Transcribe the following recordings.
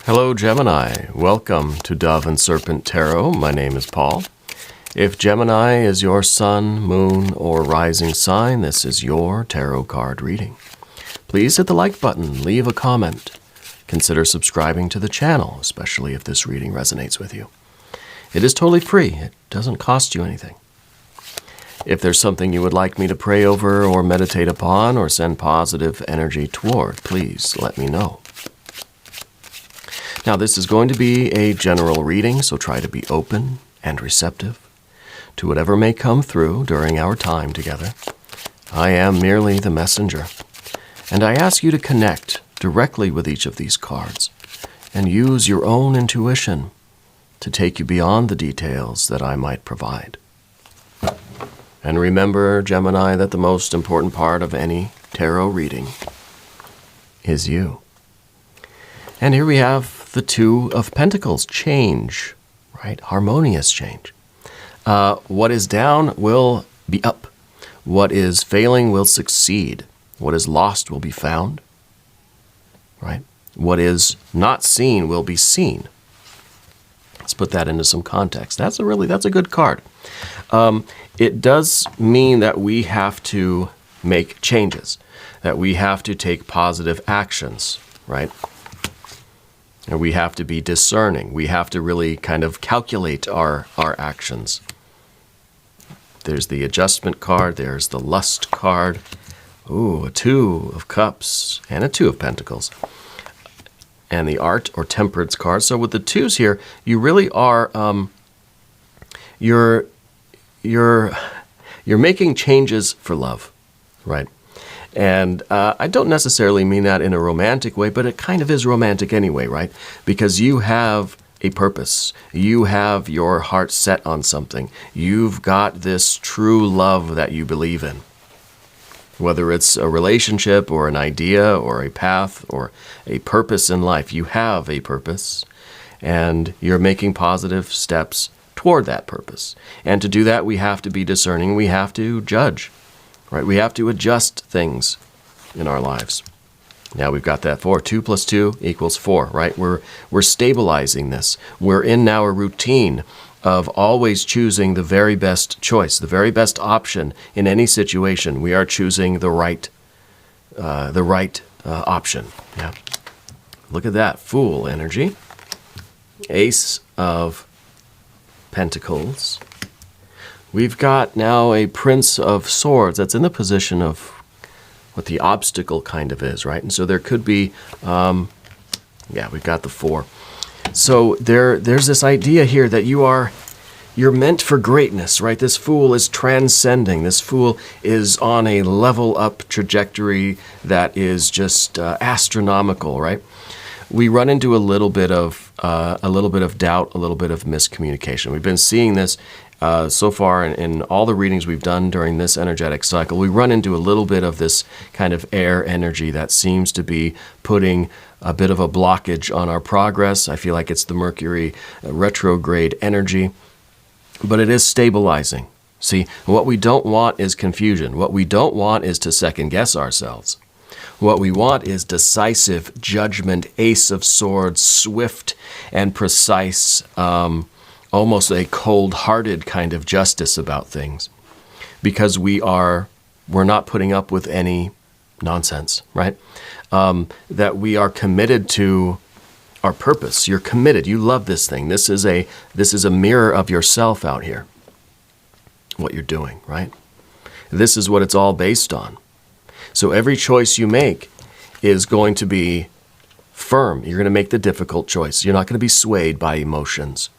Hello, Gemini. Welcome to Dove and Serpent Tarot. My name is Paul. If Gemini is your sun, moon, or rising sign, this is your tarot card reading. Please hit the like button, leave a comment. Consider subscribing to the channel, especially if this reading resonates with you. It is totally free. It doesn't cost you anything. If there's something you would like me to pray over or meditate upon or send positive energy toward, please let me know. Now, this is going to be a general reading, so try to be open and receptive to whatever may come through during our time together. I am merely the messenger, and I ask you to connect directly with each of these cards and use your own intuition to take you beyond the details that I might provide. And remember, Gemini, that the most important part of any tarot reading is you. And here we have the Two of Pentacles, change, right? Harmonious change. What is down will be up. What is failing will succeed. What is lost will be found, right? What is not seen will be seen. Let's put that into some context. That's a good card. It does mean that we have to make changes, that we have to take positive actions, right? And we have to be discerning. We have to really kind of calculate our actions. There's the adjustment card. There's the lust card. Ooh, a Two of Cups and a Two of Pentacles. And the Art or Temperance card. So with the twos here, you really are, you're making changes for love, right? And I don't necessarily mean that in a romantic way, but it kind of is romantic anyway, right? Because you have a purpose. You have your heart set on something. You've got this true love that you believe in. Whether it's a relationship or an idea or a path or a purpose in life, you have a purpose and you're making positive steps toward that purpose. And to do that, we have to be discerning. We have to judge. Right, we have to adjust things in our lives. Now we've got that 4. 2 plus 2 equals 4, right? We're stabilizing this. We're in now a routine of always choosing the very best choice, the very best option in any situation. We are choosing the right option. Yeah. Look at that, Fool energy. Ace of Pentacles. We've got now a Prince of Swords that's in the position of what the obstacle kind of is, right? And so there could be, we've got the 4. So there's this idea here that you're meant for greatness, right? This Fool is transcending. This Fool is on a level up trajectory that is just astronomical, right? We run into a little bit of doubt, a little bit of miscommunication. We've been seeing this so far in all the readings we've done during this energetic cycle. We run into a little bit of this kind of air energy that seems to be putting a bit of a blockage on our progress. I feel like it's the Mercury retrograde energy, but it is stabilizing. See, what we don't want is confusion. What we don't want is to second guess ourselves. What we want is decisive judgment, Ace of Swords, swift and precise, almost a cold-hearted kind of justice about things, because we're not putting up with any nonsense, right? That we are committed to our purpose. You're committed. You love this thing. This is a mirror of yourself out here, what you're doing, right? This is what it's all based on. So every choice you make is going to be firm. You're going to make the difficult choice. You're not going to be swayed by emotions.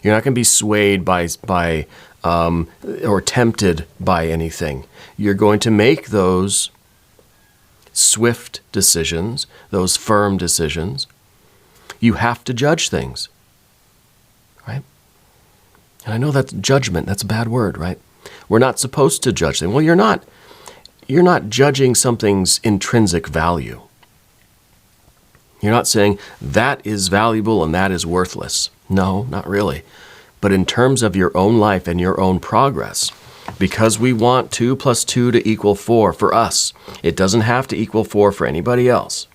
You're not going to be swayed by or tempted by anything. You're going to make those swift decisions, those firm decisions. You have to judge things, right? And I know that's judgment. That's a bad word, right? We're not supposed to judge things. Well, you're not judging something's intrinsic value. You're not saying that is valuable and that is worthless. No, not really. But in terms of your own life and your own progress, because we want 2 plus 2 to equal 4 for us, it doesn't have to equal 4 for anybody else.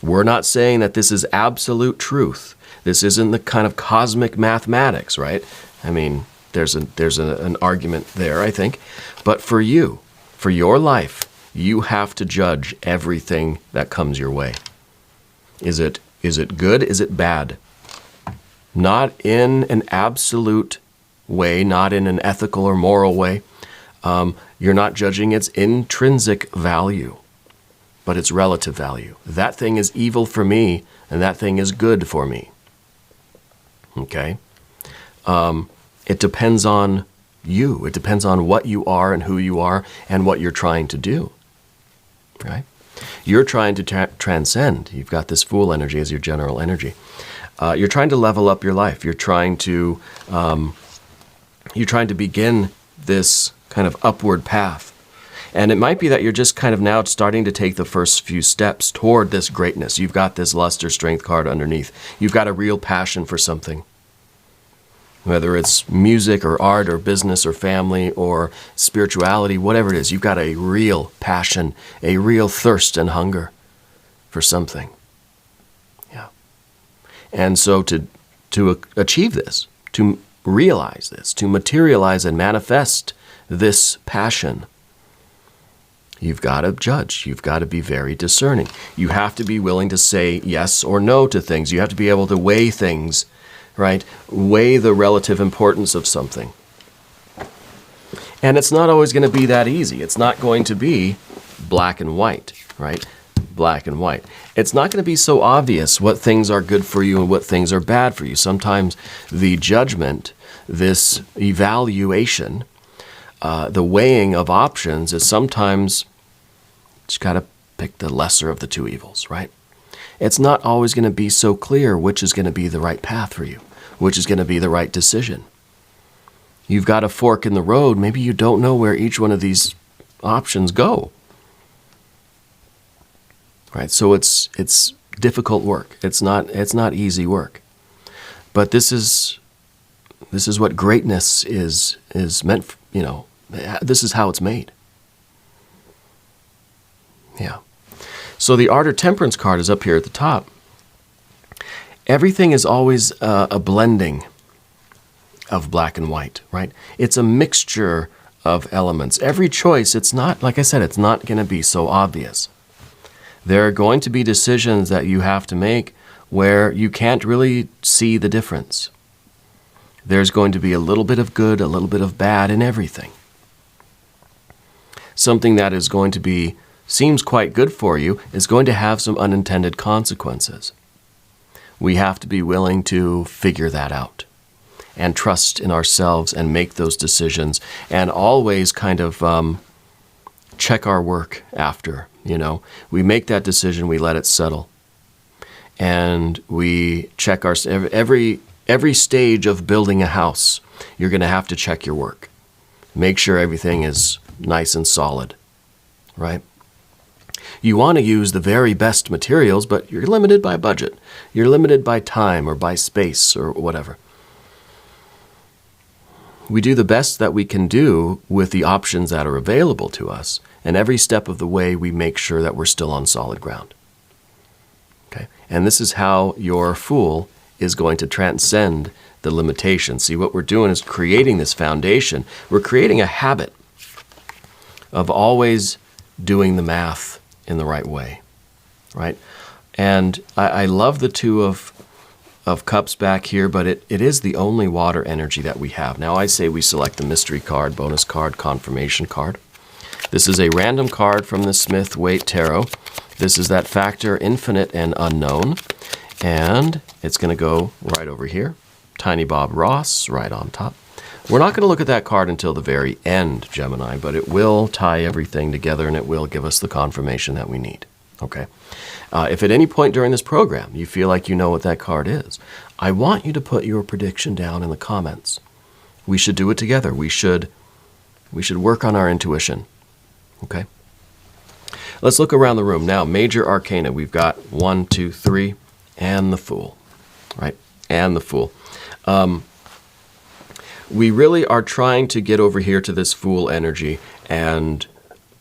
We're not saying that this is absolute truth. This isn't the kind of cosmic mathematics, right? I mean, there's an argument there, I think. But for you, for your life, you have to judge everything that comes your way. Is it good? Is it bad? Not in an absolute way, not in an ethical or moral way. You're not judging its intrinsic value, but its relative value. That thing is evil for me, and that thing is good for me. Okay? It depends on you. It depends on what you are and who you are and what you're trying to do. Right? You're trying to transcend. You've got this Fool energy as your general energy. You're trying to level up your life. You're trying to begin this kind of upward path. And it might be that you're just kind of now starting to take the first few steps toward this greatness. You've got this lust or strength card underneath. You've got a real passion for something. Whether it's music or art or business or family or spirituality, whatever it is, you've got a real passion, a real thirst and hunger for something. Yeah. And so to achieve this, to realize this, to materialize and manifest this passion, you've got to judge. You've got to be very discerning. You have to be willing to say yes or no to things. You have to be able to weigh things, right? Weigh the relative importance of something. And it's not always going to be that easy. It's not going to be black and white, right? Black and white. It's not going to be so obvious what things are good for you and what things are bad for you. Sometimes the judgment, this evaluation, the weighing of options is sometimes just got to pick the lesser of the two evils, right? It's not always going to be so clear which is going to be the right path for you, which is going to be the right decision. You've got a fork in the road. Maybe you don't know where each one of these options go. Right? So it's difficult work. It's not easy work. But this is what greatness is meant for, this is how it's made. Yeah. So the Art or Temperance card is up here at the top. Everything is always a blending of black and white, right? It's a mixture of elements. Every choice, it's not, like I said, it's not going to be so obvious. There are going to be decisions that you have to make where you can't really see the difference. There's going to be a little bit of good, a little bit of bad in everything. Something that is going to be, seems quite good for you, is going to have some unintended consequences. We have to be willing to figure that out and trust in ourselves and make those decisions and always kind of check our work after, We make that decision, we let it settle. And we check every stage of building a house, you're going to have to check your work. Make sure everything is nice and solid, right? You want to use the very best materials, but you're limited by budget. You're limited by time or by space or whatever. We do the best that we can do with the options that are available to us, and every step of the way we make sure that we're still on solid ground. Okay? And this is how your Fool is going to transcend the limitations. See, what we're doing is creating this foundation. We're creating a habit of always doing the math in the right way, right? And I love the Two of Cups back here, but it is the only water energy that we have. Now I say we select the mystery card, bonus card, confirmation card. This is a random card from the Smith-Waite Tarot. This is that factor, infinite and unknown. And it's going to go right over here. Tiny Bob Ross right on top. We're not going to look at that card until the very end, Gemini, but it will tie everything together and it will give us the confirmation that we need. Okay? If at any point during this program you feel like you know what that card is, I want you to put your prediction down in the comments. We should do it together. We should work on our intuition. Okay? Let's look around the room. Now, major arcana. We've got 1, 2, 3, and the Fool. Right? And the Fool. We really are trying to get over here to this Fool energy and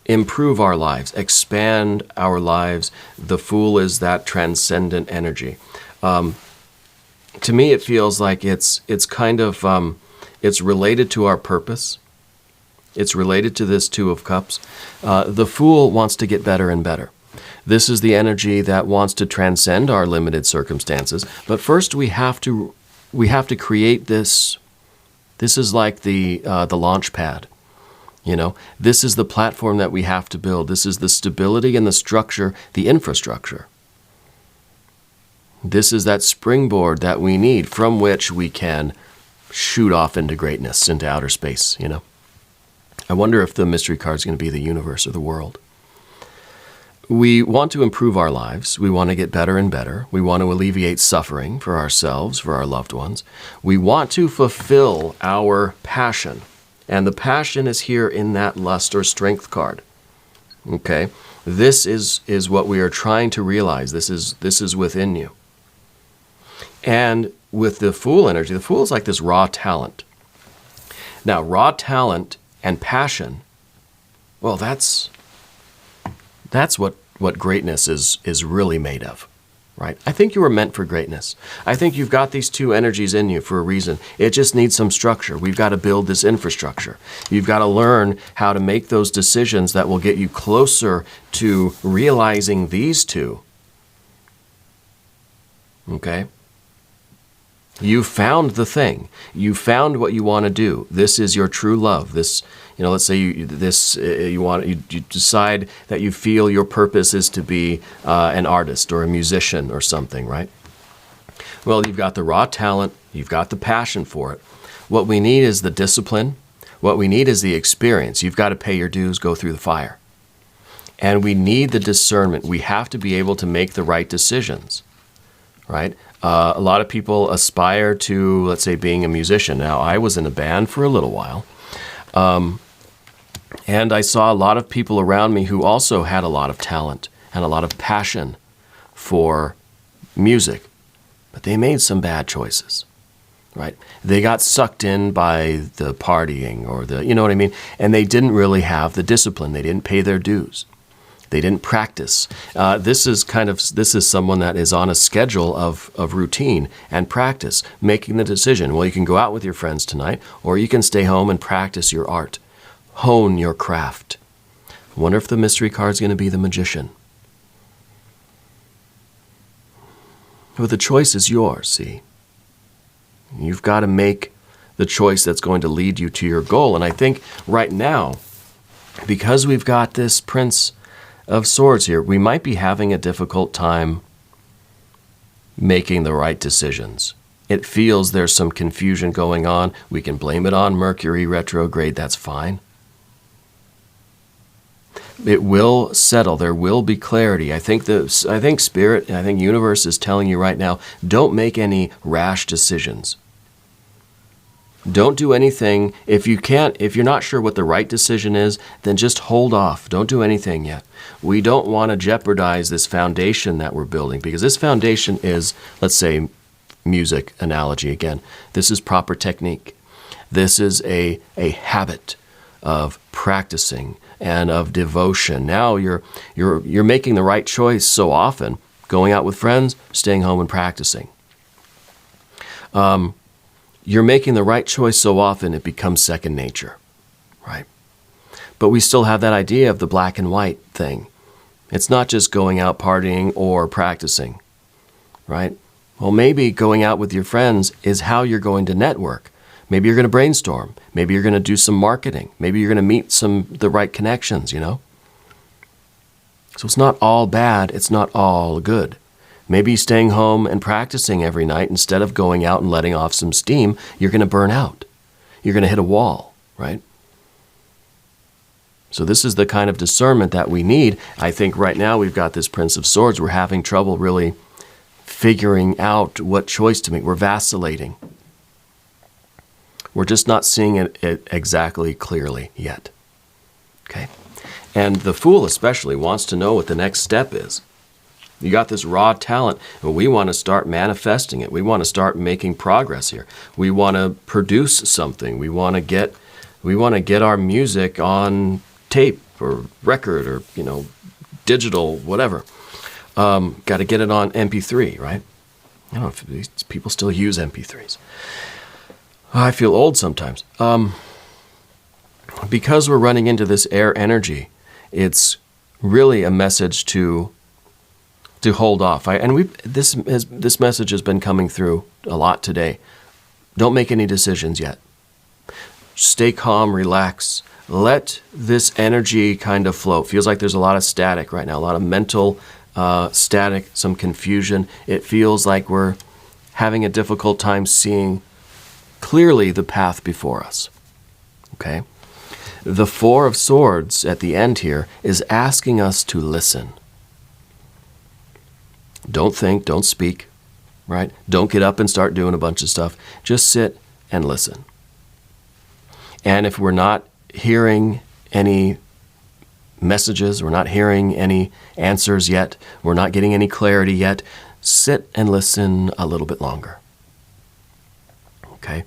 improve our lives, expand our lives. The Fool is that transcendent energy. To me, it feels like it's kind of, it's related to our purpose. It's related to this Two of Cups. The Fool wants to get better and better. This is the energy that wants to transcend our limited circumstances. But first, we have to create this. This is like the launch pad. You know, this is the platform that we have to build. This is the stability and the structure, the infrastructure. This is that springboard that we need from which we can shoot off into greatness, into outer space, you know. I wonder if the mystery card is going to be the universe or the world. We want to improve our lives. We want to get better and better. We want to alleviate suffering for ourselves, for our loved ones. We want to fulfill our passion. And the passion is here in that lust or strength card. Okay? This is what we are trying to realize. This is within you. And with the Fool energy, the Fool is like this raw talent. Now, raw talent and passion, well, that's what greatness is really made of, right? I think you were meant for greatness. I think you've got these two energies in you for a reason. It just needs some structure. We've got to build this infrastructure. You've got to learn how to make those decisions that will get you closer to realizing these two. Okay? You found the thing. You found what you want to do. This is your true love. This, let's say you decide that you feel your purpose is to be an artist or a musician or something, right? Well, you've got the raw talent. You've got the passion for it. What we need is the discipline. What we need is the experience. You've got to pay your dues, go through the fire. And we need the discernment. We have to be able to make the right decisions, right? A lot of people aspire to, let's say, being a musician. Now, I was in a band for a little while, and I saw a lot of people around me who also had a lot of talent and a lot of passion for music, but they made some bad choices, right? They got sucked in by the partying or you know what I mean? And they didn't really have the discipline. They didn't pay their dues. They didn't practice. This is someone that is on a schedule of routine and practice, making the decision. Well, you can go out with your friends tonight, or you can stay home and practice your art, hone your craft. I wonder if the mystery card is going to be the magician. Well, the choice is yours, see? You've got to make the choice that's going to lead you to your goal. And I think right now, because we've got this Prince of Swords here, we might be having a difficult time making the right decisions. It feels there's some confusion going on. We can blame it on Mercury retrograde. That's fine. It will settle. There will be clarity. I think Spirit, I think Universe is telling you right now, don't make any rash decisions. Don't do anything. If you're not sure what the right decision is, then just hold off. Don't do anything yet. We don't want to jeopardize this foundation that we're building, because this foundation is, let's say, music analogy again. This is proper technique. This is a habit of practicing and of devotion. Now you're making the right choice so often, going out with friends, staying home and practicing. You're making the right choice so often it becomes second nature, right? But we still have that idea of the black and white thing. It's not just going out partying or practicing, right? Well, maybe going out with your friends is how you're going to network. Maybe you're going to brainstorm. Maybe you're going to do some marketing. Maybe you're going to meet the right connections, So it's not all bad. It's not all good. Maybe staying home and practicing every night instead of going out and letting off some steam, you're going to burn out. You're going to hit a wall, right? So this is the kind of discernment that we need. I think right now we've got this Prince of Swords. We're having trouble really figuring out what choice to make. We're vacillating. We're just not seeing it exactly clearly yet. Okay? And the Fool especially wants to know what the next step is. You got this raw talent, and we want to start manifesting it. We want to start making progress here. We want to produce something. We want to get our music on tape, or record or, digital, whatever. Got to get it on MP3, right? I don't know if these people still use MP3s. I feel old sometimes. Because we're running into this air energy, it's really a message to hold off. This message has been coming through a lot today. Don't make any decisions yet. Stay calm, relax. Let this energy kind of flow. It feels like there's a lot of static right now, a lot of mental static, some confusion. It feels like we're having a difficult time seeing clearly the path before us. Okay? The Four of Swords at the end here is asking us to listen. Don't think, don't speak, right? Don't get up and start doing a bunch of stuff. Just sit and listen. And if we're not hearing any messages, we're not hearing any answers yet, we're not getting any clarity yet, sit and listen a little bit longer. Okay?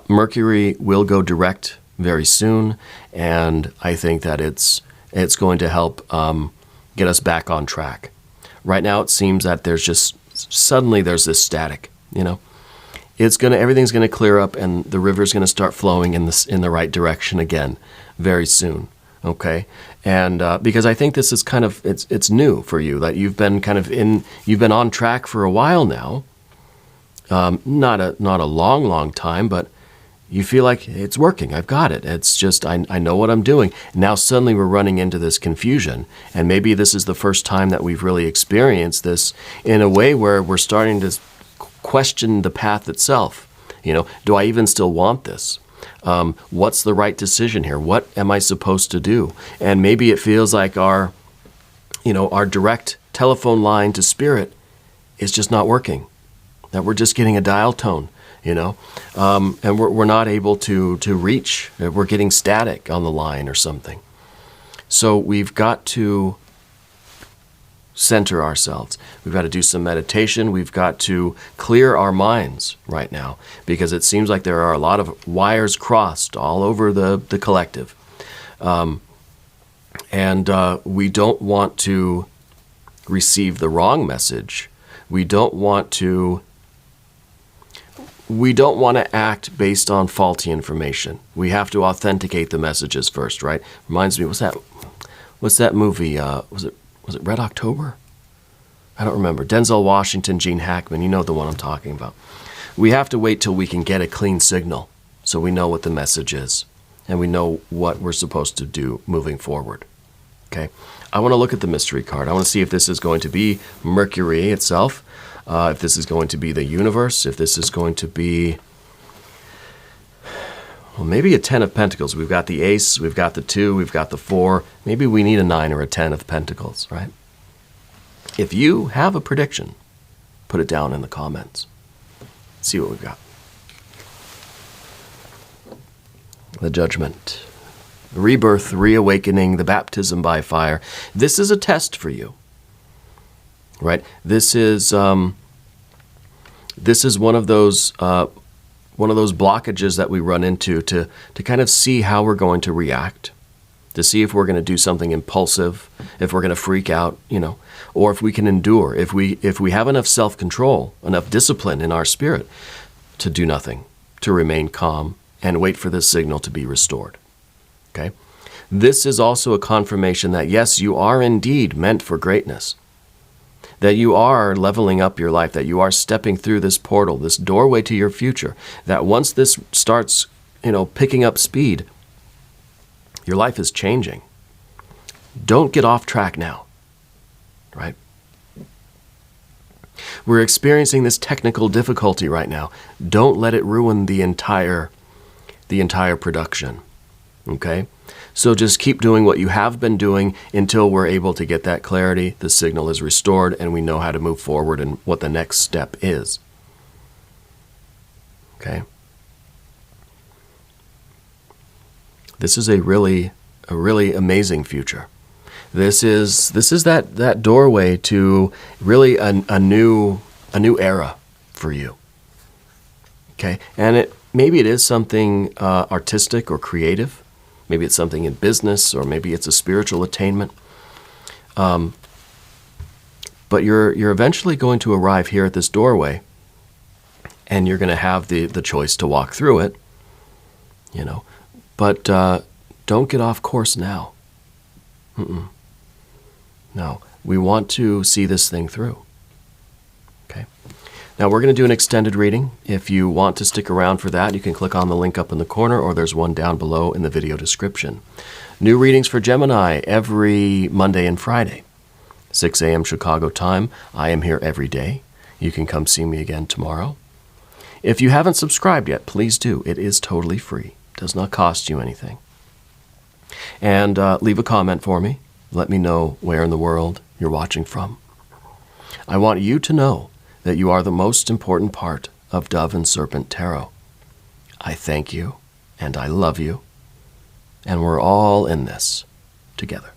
Mercury will go direct very soon, and I think that it's going to help get us back on track. Right now, it seems that there's this static. Everything's going to clear up, and the river's going to start flowing in the right direction again very soon. Okay, and because I think this is kind of it's new for you, that you've been on track for a while now. Not a long time, but you feel like it's working. I've got it. It's just, I know what I'm doing. Now suddenly we're running into this confusion. And maybe this is the first time that we've really experienced this in a way where we're starting to question the path itself. Do I even still want this? What's the right decision here? What am I supposed to do? And maybe it feels like our direct telephone line to spirit is just not working. That we're just getting a dial tone. And we're not able to reach. We're getting static on the line or something. So we've got to center ourselves. We've got to do some meditation. We've got to clear our minds right now, because it seems like there are a lot of wires crossed all over the collective. And we don't want to receive the wrong message. We don't want to act based on faulty information. We have to authenticate the messages first, right? Reminds me, what's that movie? Was it Red October? I don't remember. Denzel Washington, Gene Hackman, you know the one I'm talking about. We have to wait till we can get a clean signal so we know what the message is and we know what we're supposed to do moving forward. Okay? I want to look at the mystery card. I want to see if this is going to be Mercury itself, if this is going to be the universe, if this is going to be, well, maybe a 10 of Pentacles. We've got the Ace, we've got the 2, we've got the 4. Maybe we need a 9 or a 10 of Pentacles, right? If you have a prediction, put it down in the comments. Let's see what we've got. The Judgment. Rebirth, reawakening, the baptism by fire. This is a test for you. Right? This is one of those blockages that we run into to kind of see how we're going to react, to see if we're going to do something impulsive, if we're going to freak out, or if we can endure, if we have enough self-control, enough discipline in our spirit to do nothing, to remain calm and wait for this signal to be restored. Okay? This is also a confirmation that yes, you are indeed meant for greatness. That you are leveling up your life, that you are stepping through this portal, this doorway to your future, that once this starts, picking up speed, your life is changing. Don't get off track now, right? We're experiencing this technical difficulty right now. Don't let it ruin the entire production, okay? So just keep doing what you have been doing until we're able to get that clarity, the signal is restored, and we know how to move forward and what the next step is. Okay? This is a really amazing future. This is that doorway to really a new era for you. Okay? And maybe it is something artistic or creative. Maybe it's something in business, or maybe it's a spiritual attainment. But you're eventually going to arrive here at this doorway, and you're going to have the choice to walk through it, you know. But don't get off course now. No, we want to see this thing through. Okay. Now we're going to do an extended reading. If you want to stick around for that, you can click on the link up in the corner, or there's one down below in the video description. New readings for Gemini every Monday and Friday, 6 a.m. Chicago time. I am here every day. You can come see me again tomorrow. If you haven't subscribed yet, please do. It is totally free. It does not cost you anything. And leave a comment for me. Let me know where in the world you're watching from. I want you to know that you are the most important part of Dove and Serpent Tarot. I thank you, and I love you, and we're all in this together.